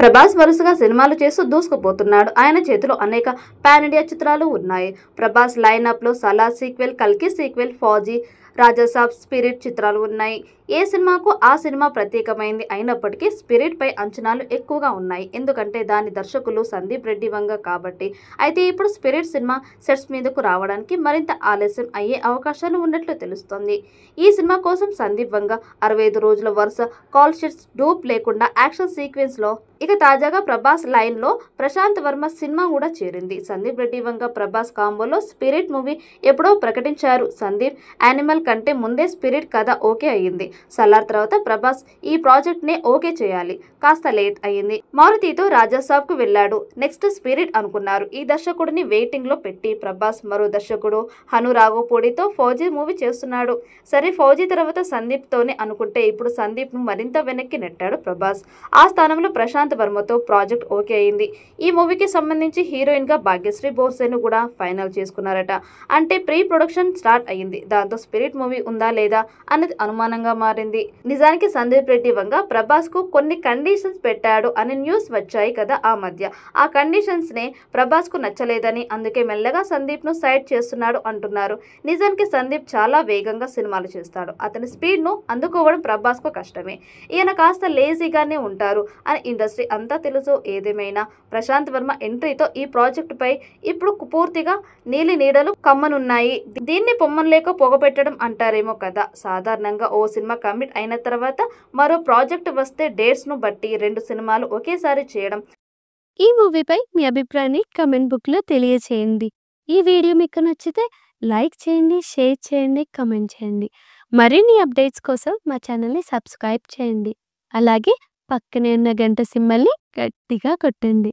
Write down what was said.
ప్రభాస్ వరుసగా సినిమాలు చేస్తూ దూసుకుపోతున్నాడు. ఆయన చేతిలో అనేక పాన్ ఇండియా చిత్రాలు ఉన్నాయి. ప్రభాస్ లైనప్ లో సలార్ సీక్వెల్, కల్కి సీక్వెల్, ఫౌజీ, రాజాసాబ్, స్పిరిట్ చిత్రాలు ఉన్నాయి. ఏ సినిమాకు ఆ సినిమా ప్రత్యేకమైంది అయినప్పటికీ స్పిరిట్ పై అంచనాలు ఎక్కువగా ఉన్నాయి. ఎందుకంటే దాని దర్శకులు సందీప్ రెడ్డి వంగ కాబట్టి. అయితే ఇప్పుడు స్పిరిట్ సినిమా సెట్స్ మీదకు రావడానికి మరింత ఆలస్యం అయ్యే అవకాశాలు ఉన్నట్లు తెలుస్తోంది. ఈ సినిమా కోసం సందీప్ వంగ 65 రోజుల వరుస కాల్ షీట్స్ డూప్ లేకుండా యాక్షన్ సీక్వెన్స్ లో ఇక తాజాగా ప్రభాస్ లైన్ లో ప్రశాంత్ వర్మ సినిమా కూడా చేరింది. సందీప్ రెడ్డి వంగ ప్రభాస్ కాంబోలో స్పిరిట్ మూవీ ఎప్పుడో ప్రకటించారు. సందీప్ యానిమల్ కంటే ముందే స్పిరిట్ కథ ఓకే అయ్యింది. సలార్ తర్వాత ప్రభాస్ ఈ ప్రాజెక్ట్ నే ఓకే చేయాలి. కాస్త లేట్ అయ్యింది. మారుతితో రాజాసాబ్ కు వెళ్ళాడు. నెక్స్ట్ స్పిరిట్ అనుకున్నారు. ఈ దర్శకుడిని వెయిటింగ్ లో పెట్టి ప్రభాస్ మరో దర్శకుడు హను రాఘోపూడితో ఫౌజీ మూవీ చేస్తున్నాడు. సరే ఫౌజీ తర్వాత సందీప్ తోనే అనుకుంటే ఇప్పుడు సందీప్ ను మరింత వెనక్కి నెట్టాడు ప్రభాస్. ఆ స్థానంలో ప్రశాంత్ వర్మతో ప్రాజెక్ట్ ఓకే అయింది. ఈ మూవీకి సంబంధించి హీరోయిన్ గా భాగ్యశ్రీ బోర్సేను కూడా ఫైనల్ చేసుకున్నారట. అంటే ప్రీ ప్రొడక్షన్ స్టార్ట్ అయ్యింది. దాంతో స్పిరిట్ మూవీ ఉందా లేదా అన్నది అనుమానంగా మారింది. నిజానికి సందీప్ రెడ్డి వంగ ప్రభాస్ కు కొన్ని కండిషన్స్ పెట్టాడు అనే న్యూస్ వచ్చాయి కదా ఆ మధ్య. ఆ కండిషన్స్ నే ప్రభాస్ కు నచ్చలేదని అందుకే మెల్లగా సందీప్ ను సైడ్ చేస్తున్నాడు అంటున్నారు. నిజానికి సందీప్ చాలా వేగంగా సినిమాలు చేస్తాడు. అతని స్పీడ్ ను అందుకోవడం ప్రభాస్ కు కష్టమే. ఈయన కాస్త లేజీగానే ఉంటారు అని ఇండస్ట్రీ అంతా తెలుసు. ఏదేమైనా ప్రశాంత్ వర్మ ఎంట్రీతో ఈ ప్రాజెక్టు పై ఇప్పుడు పూర్తిగా నీలి నీడలు కమ్మనున్నాయి. దీన్ని పొమ్మలేక పొగపెట్టడం అంటారేమో కదా. సాధారణంగా ఓ సినిమా కమిట్ అయిన తర్వాత మరో ప్రాజెక్ట్ వస్తే డేట్స్ ను బట్టి 2 సినిమాలు ఒకేసారి చేయడం. ఈ మూవీపై మీ అభిప్రాయాన్ని కమెంట్ బుక్ లో తెలియచేయండి. ఈ వీడియో మీకు నచ్చితే లైక్ చేయండి, షేర్ చేయండి, కమెంట్ చేయండి. మరిన్ని అప్డేట్స్ కోసం మా ఛానల్ని సబ్స్క్రైబ్ చేయండి. అలాగే పక్కనే ఉన్న గంట సింబల్ని గట్టిగా కొట్టండి.